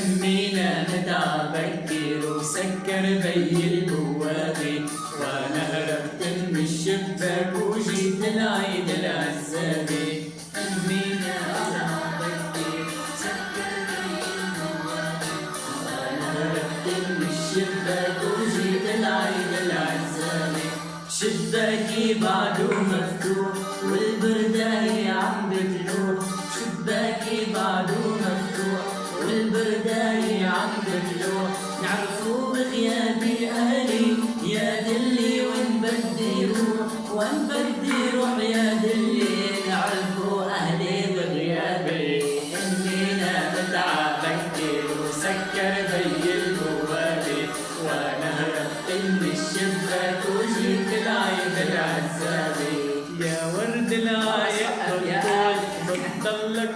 همينا متعبك كتير وسكر بي البوابة، وانا هربت من الشباك وجيت العيد العزابة. همينا متعبك كتير وسكر بي البوابة، وانا هربت من الشباك وجيت العيد العزابة. شباكي بعده مفتوح والبرداية عم بتلوح، شباكي بعده مفتوح والبرداية عم بتلوح. نعرفوا بغيابي أهلي يا دلي وين بدي روح، وين بدي روح يا دلي. نعرفوا أهلي بغيابي. همينا متعبك كتير وسكر بي البوابة، وانا هربت من الشباك وجيت العيد العزابة. يا ورد العايق بطلك